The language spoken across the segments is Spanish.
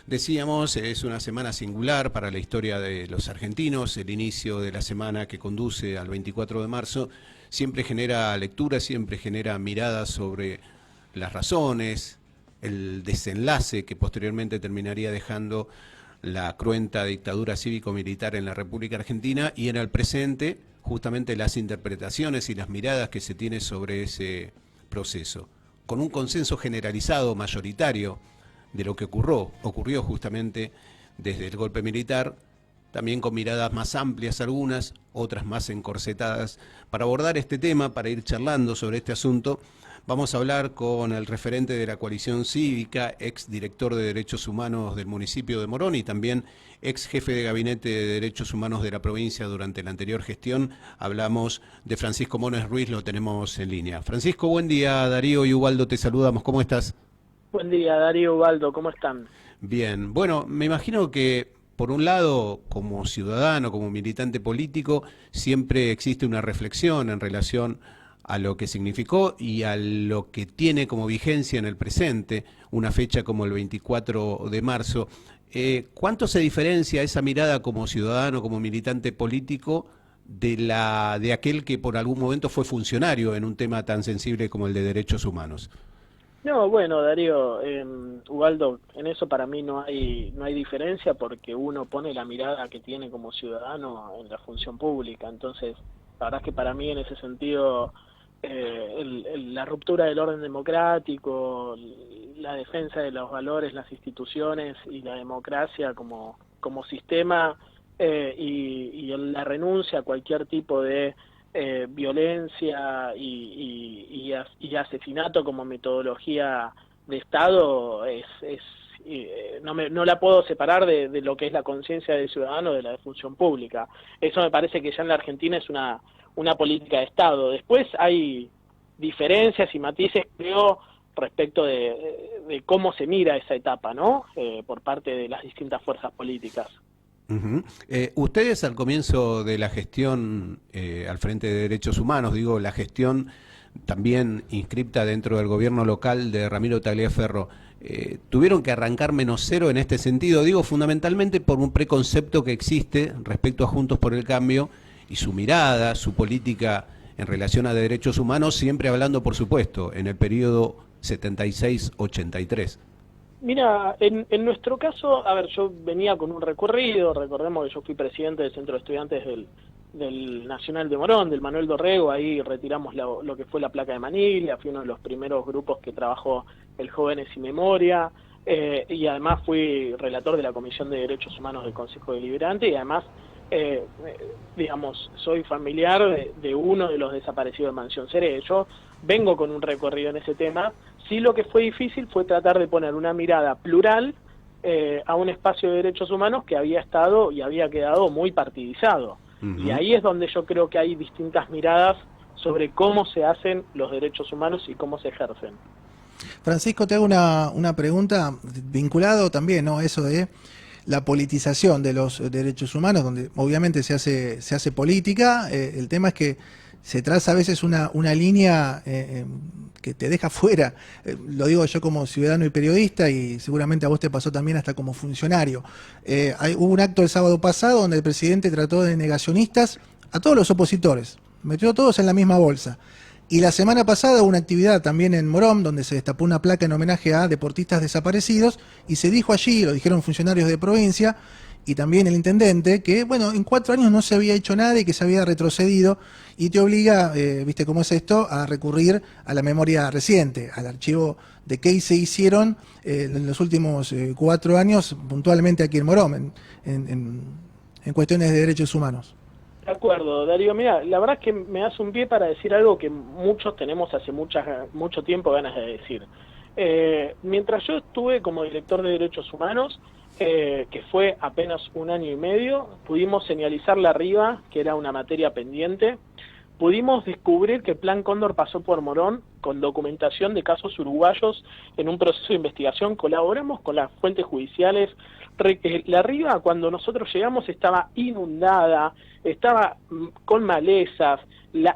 Decíamos, es una semana singular para la historia de los argentinos. El inicio de la semana que conduce al 24 de marzo siempre genera lecturas, siempre genera miradas sobre las razones, el desenlace que posteriormente terminaría dejando la cruenta dictadura cívico-militar en la República Argentina, y en el presente justamente las interpretaciones y las miradas que se tiene sobre ese proceso, con un consenso generalizado, mayoritario, de lo que ocurrió justamente desde el golpe militar, también con miradas más amplias algunas, otras más encorsetadas. Para abordar este tema, para ir charlando sobre este asunto, vamos a hablar con el referente de la coalición cívica, ex director de Derechos Humanos del municipio de Morón y también ex jefe de gabinete de Derechos Humanos de la provincia durante la anterior gestión. Hablamos de Francisco Mones Ruiz, lo tenemos en línea. Francisco, buen día. Darío y Ubaldo te saludamos. ¿Cómo estás? Buen día, Darío, Ubaldo, ¿cómo están? Bien, bueno, me imagino que por un lado, como ciudadano, como militante político, siempre existe una reflexión en relación a lo que significó y a lo que tiene como vigencia en el presente, una fecha como el 24 de marzo. ¿Cuánto se diferencia esa mirada como ciudadano, como militante político, de aquel que por algún momento fue funcionario en un tema tan sensible como el de derechos humanos? No, bueno, Darío, Ubaldo, en eso para mí no hay diferencia porque uno pone la mirada que tiene como ciudadano en la función pública. Entonces, la verdad es que para mí en ese sentido la ruptura del orden democrático, la defensa de los valores, las instituciones y la democracia como sistema y la renuncia a cualquier tipo de violencia y asesinato como metodología de Estado no la puedo separar de lo que es la conciencia del ciudadano de la función pública. Eso me parece que ya en la Argentina es una política de Estado. Después hay diferencias y matices, creo, respecto de cómo se mira esa etapa, ¿no? Por parte de las distintas fuerzas políticas. Uh-huh. Ustedes al comienzo de la gestión al frente de Derechos Humanos, digo, la gestión también inscripta dentro del gobierno local de Ramiro Tagliaferro, tuvieron que arrancar menos cero en este sentido, digo, fundamentalmente por un preconcepto que existe respecto a Juntos por el Cambio y su mirada, su política en relación a derechos humanos, siempre hablando, por supuesto, en el periodo 76-83. Mira, en nuestro caso, a ver, yo venía con un recorrido, recordemos que yo fui presidente del Centro de Estudiantes del Nacional de Morón, del Manuel Dorrego, ahí retiramos lo que fue la placa de Maniglia, fui uno de los primeros grupos que trabajó el Jóvenes y Memoria, y además fui relator de la Comisión de Derechos Humanos del Consejo Deliberante, y además, digamos, soy familiar de uno de los desaparecidos de Mansión Seré. Yo vengo con un recorrido en ese tema. Sí, lo que fue difícil fue tratar de poner una mirada plural a un espacio de derechos humanos que había estado y había quedado muy partidizado. Uh-huh. Y ahí es donde yo creo que hay distintas miradas sobre cómo se hacen los derechos humanos y cómo se ejercen. Francisco, te hago una pregunta vinculado también, ¿no? Eso de la politización de los derechos humanos, donde obviamente se hace política. El tema es que se traza a veces una línea que te deja fuera, lo digo yo como ciudadano y periodista, y seguramente a vos te pasó también hasta como funcionario. Hubo un acto el sábado pasado donde el presidente trató de negacionistas a todos los opositores, metió a todos en la misma bolsa. Y la semana pasada hubo una actividad también en Morón, donde se destapó una placa en homenaje a deportistas desaparecidos, y se dijo allí, lo dijeron funcionarios de provincia, y también el intendente, que bueno, en 4 años no se había hecho nada y que se había retrocedido, y te obliga, viste cómo es esto, a recurrir a la memoria reciente, al archivo de qué se hicieron en los últimos 4 años, puntualmente aquí en Morón, en cuestiones de derechos humanos. De acuerdo, Darío. Mira, la verdad es que me das un pie para decir algo que muchos tenemos hace mucho tiempo ganas de decir. Mientras yo estuve como director de Derechos Humanos, que fue apenas 1 año y medio, pudimos señalizar la RIVA, que era una materia pendiente. Pudimos descubrir que el Plan Cóndor pasó por Morón con documentación de casos uruguayos en un proceso de investigación. Colaboramos con las fuentes judiciales. La RIVA, cuando nosotros llegamos, estaba inundada, estaba con malezas,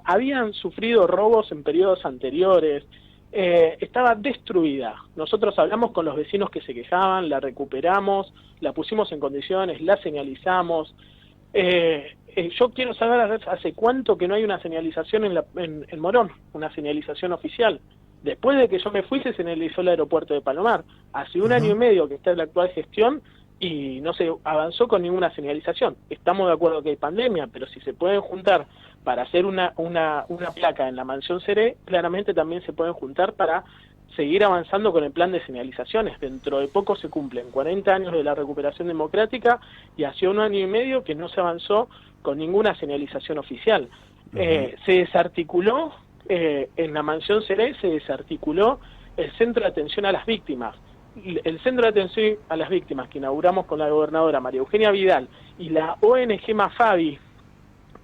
habían sufrido robos en periodos anteriores. estaba destruida. Nosotros hablamos con los vecinos que se quejaban, la recuperamos, la pusimos en condiciones, la señalizamos. Yo quiero saber hace cuánto que no hay una señalización en Morón, una señalización oficial. Después de que yo me fui se señalizó el aeropuerto de Palomar. Hace un año y medio que está en la actual gestión y no se avanzó con ninguna señalización. Estamos de acuerdo que hay pandemia, pero si se pueden juntar para hacer una placa en la Mansión Seré, claramente también se pueden juntar para seguir avanzando con el plan de señalizaciones. Dentro de poco se cumplen 40 años de la recuperación democrática y hace un año y medio que no se avanzó con ninguna señalización oficial. Se desarticuló, en la Mansión Seré se desarticuló el centro de atención a las víctimas. El centro de atención a las víctimas que inauguramos con la gobernadora María Eugenia Vidal y la ONG Mafabi,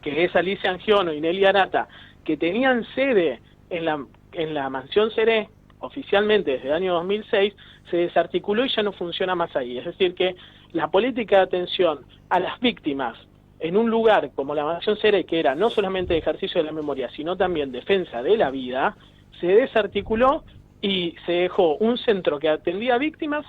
que es Alicia Angiono y Nelly Arata, que tenían sede en la Mansión Seré, oficialmente desde el año 2006, se desarticuló y ya no funciona más ahí. Es decir, que la política de atención a las víctimas en un lugar como la Mansión Seré, que era no solamente ejercicio de la memoria, sino también defensa de la vida, se desarticuló y se dejó un centro que atendía a víctimas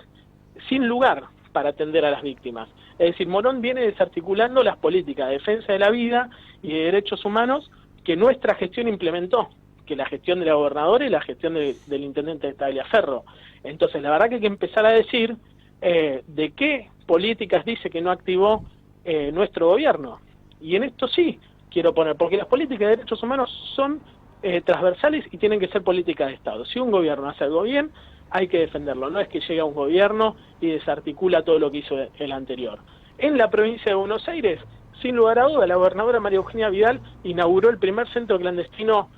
sin lugar para atender a las víctimas. Es decir, Morón viene desarticulando las políticas de defensa de la vida y de derechos humanos que nuestra gestión implementó, que la gestión de la gobernadora y la gestión del intendente de Tagliaferro. Entonces, la verdad que hay que empezar a decir de qué políticas dice que no activó nuestro gobierno. Y en esto sí quiero poner, porque las políticas de derechos humanos son transversales y tienen que ser políticas de Estado. Si un gobierno hace algo bien, hay que defenderlo. No es que llega un gobierno y desarticula todo lo que hizo el anterior. En la provincia de Buenos Aires, sin lugar a duda, la gobernadora María Eugenia Vidal inauguró el primer centro clandestino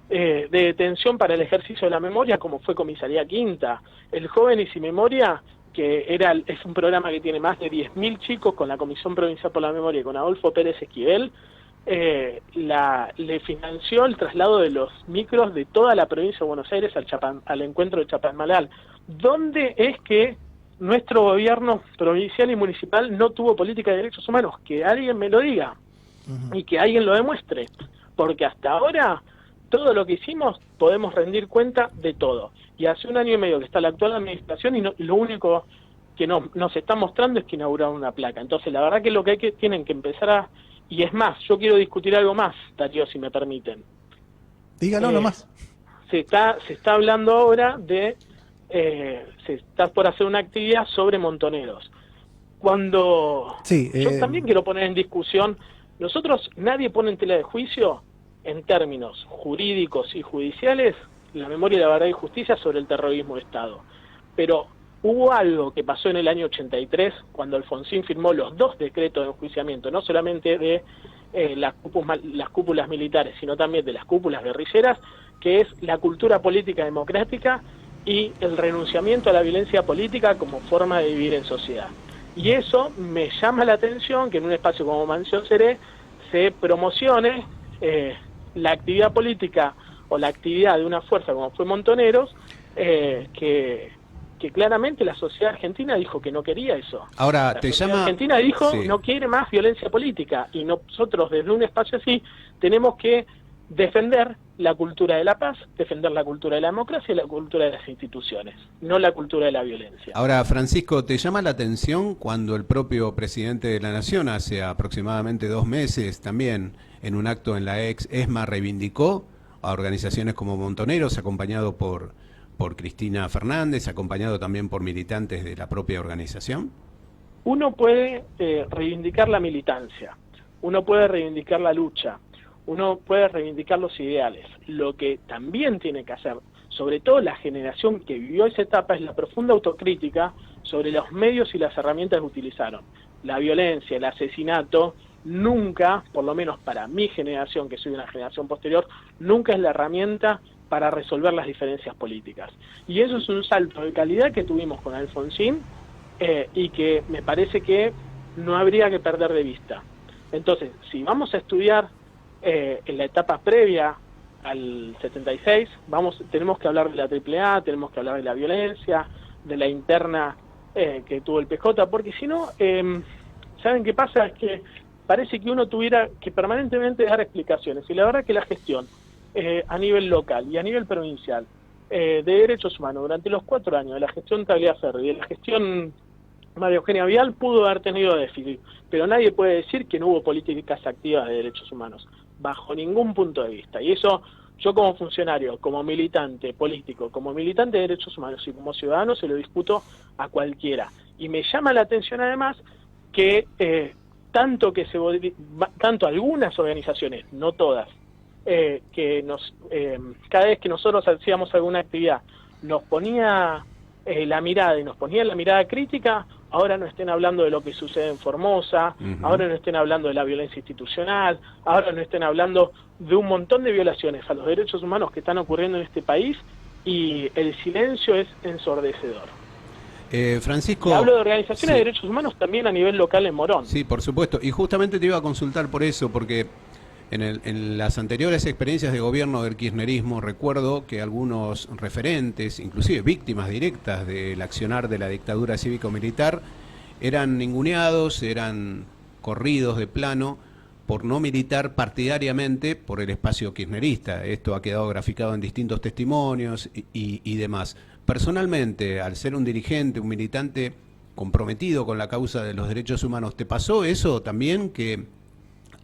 de detención para el ejercicio de la memoria, como fue Comisaría Quinta. El Joven y Sin Memoria, que es un programa que tiene más de 10.000 chicos con la Comisión Provincial por la Memoria y con Adolfo Pérez Esquivel, le financió el traslado de los micros de toda la provincia de Buenos Aires al encuentro de Chapadmalal. ¿Dónde es que nuestro gobierno provincial y municipal no tuvo política de derechos humanos? Que alguien me lo diga y que alguien lo demuestre, porque hasta ahora todo lo que hicimos podemos rendir cuenta de todo. Y hace un año y medio que está la actual administración y lo único que nos está mostrando es que inauguraron una placa. Entonces la verdad que lo que tienen que empezar a... Y es más, yo quiero discutir algo más, Darío, si me permiten. Dígalo nomás. Se está hablando ahora de... se está por hacer una actividad sobre montoneros. Cuando... Sí, yo también quiero poner en discusión... Nosotros, nadie pone en tela de juicio, en términos jurídicos y judiciales, la memoria, la verdad y justicia sobre el terrorismo de Estado. Pero hubo algo que pasó en el año 83, cuando Alfonsín firmó los 2 decretos de enjuiciamiento, no solamente de las cúpulas militares, sino también de las cúpulas guerrilleras, que es la cultura política democrática y el renunciamiento a la violencia política como forma de vivir en sociedad. Y eso me llama la atención, que en un espacio como Mansión Seré se promocione la actividad política o la actividad de una fuerza como fue Montoneros, que claramente la sociedad argentina dijo que no quería eso. Ahora, la te sociedad llama... argentina dijo sí, no quiere más violencia política, y nosotros desde un espacio así tenemos que defender la cultura de la paz, defender la cultura de la democracia y la cultura de las instituciones, no la cultura de la violencia. Ahora, Francisco, ¿te llama la atención cuando el propio presidente de la Nación hace aproximadamente 2 meses también en un acto en la ex ESMA reivindicó a organizaciones como Montoneros, acompañado por Cristina Fernández, acompañado también por militantes de la propia organización? Uno puede reivindicar la militancia, uno puede reivindicar la lucha, uno puede reivindicar los ideales. Lo que también tiene que hacer, sobre todo la generación que vivió esa etapa, es la profunda autocrítica sobre los medios y las herramientas que utilizaron. La violencia, el asesinato, nunca, por lo menos para mi generación, que soy una generación posterior, nunca es la herramienta para resolver las diferencias políticas. Y eso es un salto de calidad que tuvimos con Alfonsín y que me parece que no habría que perder de vista. Entonces, si vamos a estudiar en la etapa previa al 76, tenemos que hablar de la AAA, tenemos que hablar de la violencia, de la interna que tuvo el PJ, porque si no, ¿saben qué pasa? Es que parece que uno tuviera que permanentemente dar explicaciones, y la verdad que la gestión a nivel local y a nivel provincial de derechos humanos durante los 4 años de la gestión Tagliaferri y de la gestión María Eugenia Vidal pudo haber tenido déficit, pero nadie puede decir que no hubo políticas activas de derechos humanos, bajo ningún punto de vista. Y eso yo como funcionario, como militante político, como militante de derechos humanos y como ciudadano se lo discuto a cualquiera. Y me llama la atención además que tanto algunas organizaciones, no todas, cada vez que nosotros hacíamos alguna actividad nos ponía la mirada y nos ponía la mirada crítica, ahora no estén hablando de lo que sucede en Formosa, ahora no estén hablando de la violencia institucional, ahora no estén hablando de un montón de violaciones a los derechos humanos que están ocurriendo en este país, y el silencio es ensordecedor. Francisco... Y hablo de organizaciones de derechos humanos también a nivel local en Morón. Sí, por supuesto, y justamente te iba a consultar por eso, porque en las anteriores experiencias de gobierno del kirchnerismo recuerdo que algunos referentes, inclusive víctimas directas del accionar de la dictadura cívico-militar, eran ninguneados, eran corridos de plano por no militar partidariamente por el espacio kirchnerista. Esto ha quedado graficado en distintos testimonios y demás. Personalmente, al ser un dirigente, un militante comprometido con la causa de los derechos humanos, ¿te pasó eso también, que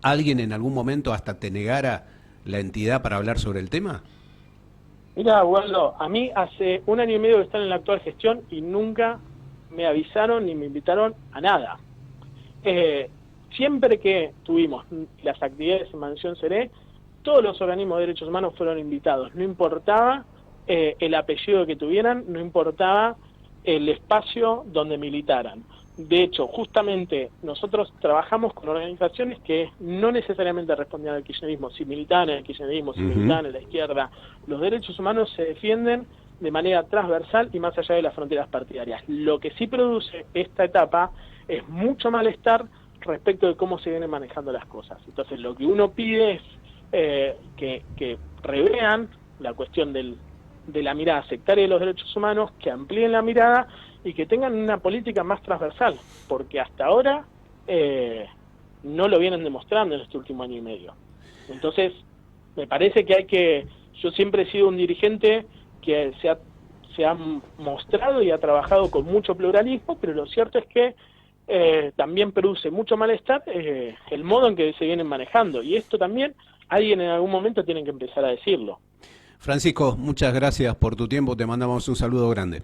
alguien en algún momento hasta te negara la entidad para hablar sobre el tema? Mira, Waldo, a mí hace 1 año y medio que están en la actual gestión y nunca me avisaron ni me invitaron a nada. Siempre que tuvimos las actividades en Mansión Seré, todos los organismos de derechos humanos fueron invitados. No importaba el apellido que tuvieran, no importaba el espacio donde militaran. De hecho, justamente nosotros trabajamos con organizaciones que no necesariamente respondían al kirchnerismo. Si militaban en el kirchnerismo, si militaban en la izquierda, los derechos humanos se defienden de manera transversal y más allá de las fronteras partidarias. Lo que sí produce esta etapa es mucho malestar respecto de cómo se vienen manejando las cosas. Entonces, lo que uno pide es que revean la cuestión de la mirada sectaria de los derechos humanos, que amplíen la mirada y que tengan una política más transversal, porque hasta ahora no lo vienen demostrando en este último año y medio. Entonces, me parece que yo siempre he sido un dirigente que se ha mostrado y ha trabajado con mucho pluralismo, pero lo cierto es que también produce mucho malestar el modo en que se vienen manejando, y esto también alguien en algún momento tiene que empezar a decirlo. Francisco, muchas gracias por tu tiempo, te mandamos un saludo grande.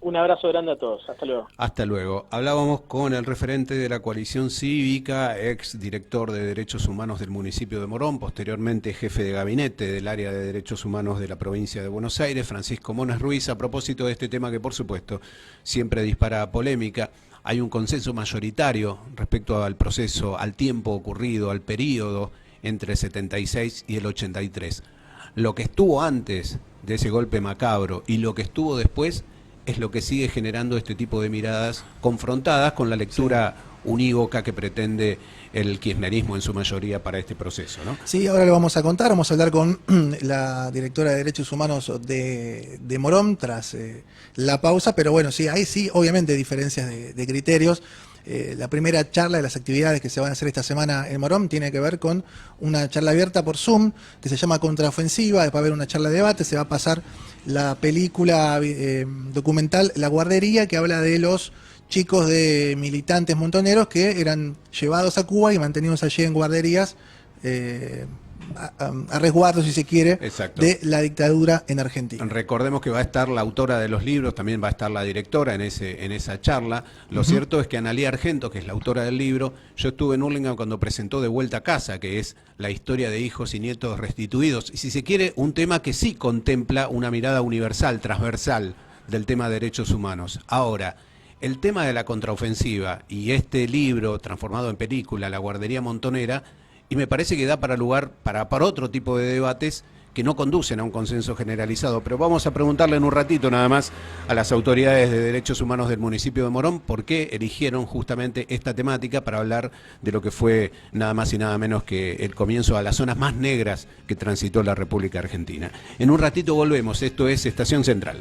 Un abrazo grande a todos, hasta luego. Hasta luego. Hablábamos con el referente de la coalición cívica, ex director de Derechos Humanos del municipio de Morón, posteriormente jefe de gabinete del área de Derechos Humanos de la provincia de Buenos Aires, Francisco Monas Ruiz, a propósito de este tema que por supuesto siempre dispara polémica. Hay un consenso mayoritario respecto al proceso, al tiempo ocurrido, al periodo entre el 76 y el 83. Lo que estuvo antes de ese golpe macabro y lo que estuvo después es lo que sigue generando este tipo de miradas confrontadas con la lectura unívoca que pretende el kirchnerismo en su mayoría para este proceso, ¿no? Sí, ahora lo vamos a contar, vamos a hablar con la directora de Derechos Humanos de Morón tras la pausa, pero bueno, sí, hay sí, obviamente diferencias de criterios. La primera charla de las actividades que se van a hacer esta semana en Morón tiene que ver con una charla abierta por Zoom que se llama Contraofensiva. Después va a haber una charla de debate, se va a pasar la película documental La Guardería, que habla de los chicos de militantes montoneros que eran llevados a Cuba y mantenidos allí en guarderías a resguardo, si se quiere, exacto, de la dictadura en Argentina. Recordemos que va a estar la autora de los libros, también va a estar la directora en esa charla. Lo cierto es que Analía Argento, que es la autora del libro, yo estuve en Hurlingham cuando presentó De Vuelta a Casa, que es la historia de hijos y nietos restituidos, y si se quiere, un tema que sí contempla una mirada universal, transversal del tema de derechos humanos. Ahora, el tema de la contraofensiva y este libro transformado en película, La Guardería Montonera, y me parece que da para lugar para otro tipo de debates que no conducen a un consenso generalizado. Pero vamos a preguntarle en un ratito nada más a las autoridades de derechos humanos del municipio de Morón por qué eligieron justamente esta temática para hablar de lo que fue nada más y nada menos que el comienzo a las zonas más negras que transitó la República Argentina. En un ratito volvemos, esto es Estación Central.